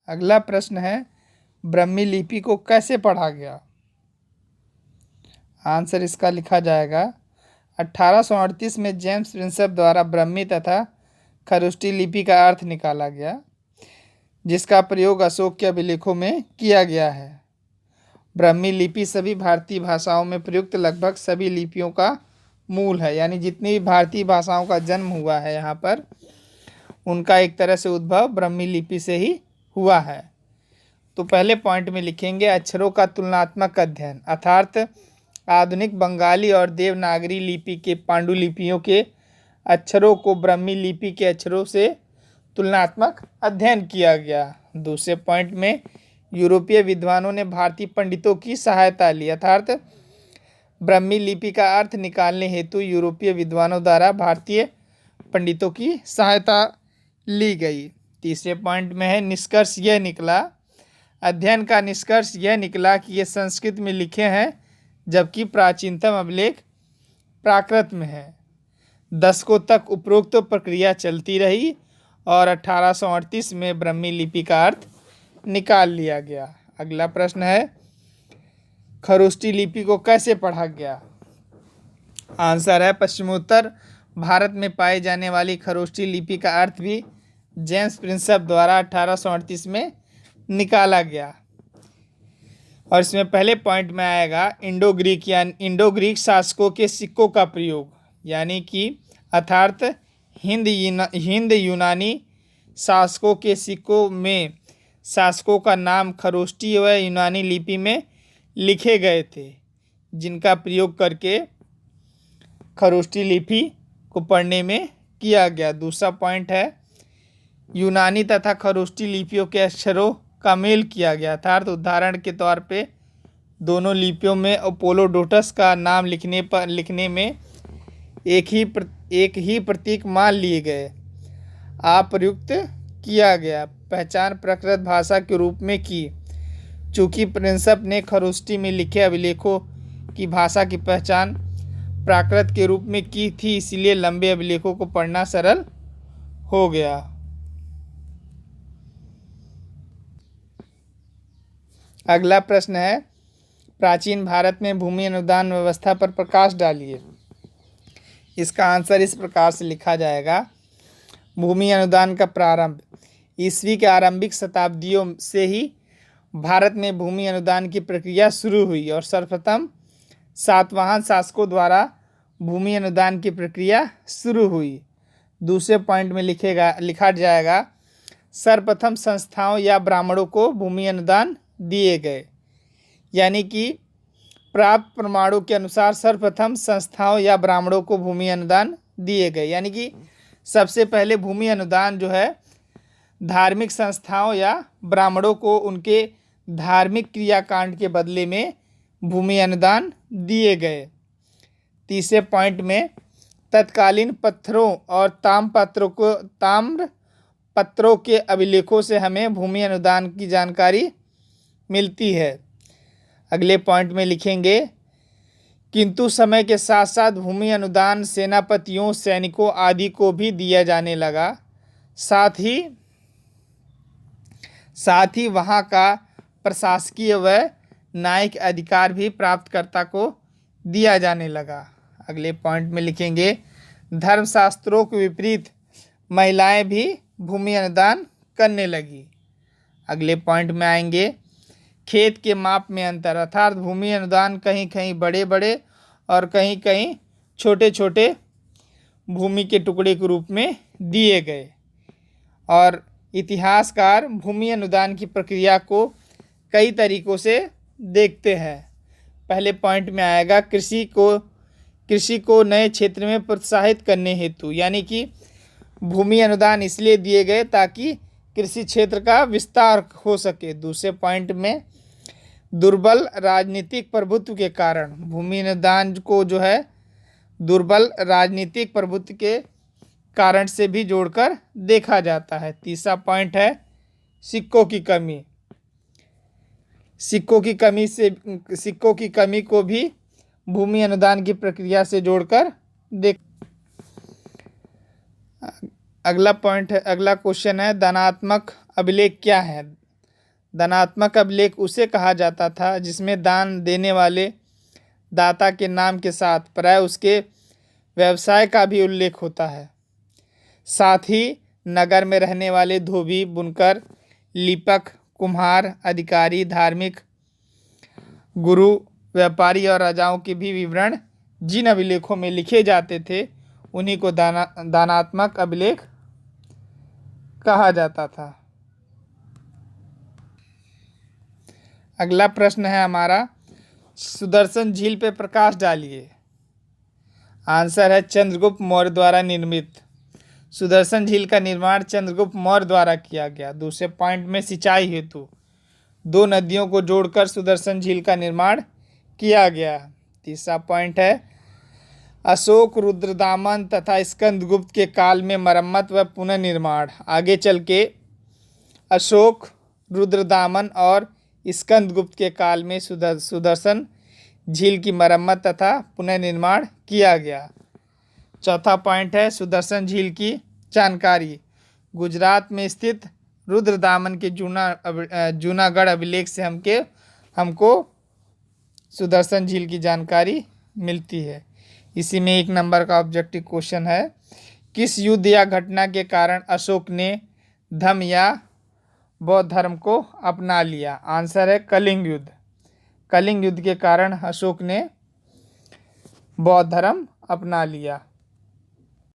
अगला प्रश्न है, ब्राह्मी लिपि को कैसे पढ़ा गया? आंसर इसका लिखा जाएगा, 1838 में जेम्स प्रिंसेप द्वारा ब्राह्मी तथा खरोष्टी लिपि का अर्थ निकाला गया, जिसका प्रयोग अशोक के अभिलेखों में किया गया है। ब्राह्मी लिपि सभी भारतीय भाषाओं में प्रयुक्त लगभग सभी लिपियों का मूल है, यानी जितनी भी भारतीय भाषाओं का जन्म हुआ है यहाँ पर, उनका एक तरह से उद्भव ब्राह्मी लिपि से ही हुआ है। तो पहले पॉइंट में लिखेंगे, अक्षरों का तुलनात्मक अध्ययन, अर्थात आधुनिक बंगाली और देवनागरी लिपि के पांडुलिपियों के अक्षरों को ब्राह्मी लिपि के अक्षरों से तुलनात्मक अध्ययन किया गया। दूसरे पॉइंट में, यूरोपीय विद्वानों ने भारतीय पंडितों की सहायता ली, अर्थात ब्राह्मी लिपि का अर्थ निकालने हेतु यूरोपीय विद्वानों द्वारा भारतीय पंडितों की सहायता ली गई। तीसरे पॉइंट में है, निष्कर्ष यह निकला, अध्ययन का निष्कर्ष यह निकला कि ये संस्कृत में लिखे हैं, जबकि प्राचीनतम अभिलेख प्राकृत में है। दशकों तक उपरोक्त प्रक्रिया चलती रही और 1838 में ब्राह्मी लिपि का अर्थ निकाल लिया गया। अगला प्रश्न है, खरोष्टी लिपि को कैसे पढ़ा गया? आंसर है, पश्चिमोत्तर भारत में पाई जाने वाली खरोष्टी लिपि का अर्थ भी जेम्स प्रिंसेप द्वारा 1838 में निकाला गया। और इसमें पहले पॉइंट में आएगा इंडो ग्रीक शासकों के सिक्कों का प्रयोग, यानी कि अर्थात हिंद यूनानी शासकों के सिक्कों में शासकों का नाम खरोष्टी व यूनानी लिपि में लिखे गए थे, जिनका प्रयोग करके खरोष्टी लिपि को पढ़ने में किया गया। दूसरा पॉइंट है, यूनानी तथा खरोष्टी लिपियों के अक्षरों का मेल किया गया, अर्थात उदाहरण के तौर पे दोनों लिपियों में अपोलोडोटस का नाम लिखने में एक ही प्रतीक मान लिए गए, अप्रयुक्त किया गया, पहचान प्राकृत भाषा के रूप में की। चूँकि प्रिंसेप ने खरोष्टी में लिखे अभिलेखों की भाषा की पहचान प्राकृत के रूप में की थी, इसलिए लंबे अभिलेखों को पढ़ना सरल हो गया। अगला प्रश्न है, प्राचीन भारत में भूमि अनुदान व्यवस्था पर प्रकाश डालिए। इसका आंसर इस प्रकार से लिखा जाएगा, भूमि अनुदान का प्रारंभ, ईस्वी के आरंभिक शताब्दियों से ही भारत में भूमि अनुदान की प्रक्रिया शुरू हुई और सर्वप्रथम सातवाहन शासकों द्वारा भूमि अनुदान की प्रक्रिया शुरू हुई। दूसरे पॉइंट में लिखा जाएगा, सर्वप्रथम संस्थाओं या ब्राह्मणों को भूमि अनुदान दिए गए, यानी कि प्राप्त प्रमाणों के अनुसार सर्वप्रथम संस्थाओं या ब्राह्मणों को भूमि अनुदान दिए गए, यानी कि सबसे पहले भूमि अनुदान जो है धार्मिक संस्थाओं या ब्राह्मणों को उनके धार्मिक क्रियाकांड के बदले में भूमि अनुदान दिए गए। तीसरे पॉइंट में, तत्कालीन पत्थरों और ताम्र पत्रों के अभिलेखों से हमें भूमि अनुदान की जानकारी मिलती है। अगले पॉइंट में लिखेंगे, किंतु समय के साथ साथ भूमि अनुदान सेनापतियों, सैनिकों आदि को भी दिया जाने लगा, साथ ही वहाँ का प्रशासकीय व न्यायिक अधिकार भी प्राप्तकर्ता को दिया जाने लगा। अगले पॉइंट में लिखेंगे, धर्मशास्त्रों के विपरीत महिलाएं भी भूमि अनुदान करने लगी। अगले पॉइंट में आएंगे, खेत के माप में अंतर, अर्थात भूमि अनुदान कहीं कहीं बड़े बड़े और कहीं कहीं छोटे छोटे भूमि के टुकड़े के रूप में दिए गए। और इतिहासकार भूमि अनुदान की प्रक्रिया को कई तरीकों से देखते हैं। पहले पॉइंट में आएगा, कृषि को नए क्षेत्र में प्रोत्साहित करने हेतु, यानी कि भूमि अनुदान इसलिए दिए गए ताकि कृषि क्षेत्र का विस्तार हो सके। दूसरे पॉइंट में, दुर्बल राजनीतिक प्रभुत्व के कारण भूमि अनुदान को जो है दुर्बल राजनीतिक प्रभुत्व के कारण से भी जोड़कर देखा जाता है। तीसरा पॉइंट है, सिक्कों की कमी, सिक्कों की कमी को भी भूमि अनुदान की प्रक्रिया से जोड़कर देख। अगला क्वेश्चन है, दानात्मक अभिलेख क्या है? दानात्मक अभिलेख उसे कहा जाता था जिसमें दान देने वाले दाता के नाम के साथ प्राय उसके व्यवसाय का भी उल्लेख होता है। साथ ही नगर में रहने वाले धोबी, बुनकर, लिपक, कुम्हार, अधिकारी, धार्मिक, गुरु, व्यापारी और राजाओं के भी विवरण जिन अभिलेखों में लिखे जाते थे उन्हीं को दानात्मक अभिलेख कहा जाता था। अगला प्रश्न है हमारा, सुदर्शन झील पे प्रकाश डालिए। आंसर है चंद्रगुप्त मौर्य द्वारा निर्मित। सुदर्शन झील का निर्माण चंद्रगुप्त मौर्य द्वारा किया गया। दूसरे पॉइंट में सिंचाई हेतु 2 नदियों को जोड़कर सुदर्शन झील का निर्माण किया गया। तीसरा पॉइंट है, अशोक, रुद्रदामन तथा स्कंदगुप्त के काल में मरम्मत व पुनर्निर्माण। आगे चल के अशोक, रुद्रदामन और स्कंदगुप्त के काल में सुदर्शन झील की मरम्मत तथा पुनर्निर्माण किया गया। चौथा पॉइंट है, सुदर्शन झील की जानकारी। गुजरात में स्थित रुद्रदामन के जूनागढ़ अभिलेख से हमको सुदर्शन झील की जानकारी मिलती है। इसी में 1 नंबर का ऑब्जेक्टिव क्वेश्चन है, किस युद्ध या घटना के कारण अशोक ने धम्म या बौद्ध धर्म को अपना लिया? आंसर है कलिंग युद्ध। कलिंग युद्ध के कारण अशोक ने बौद्ध धर्म अपना लिया।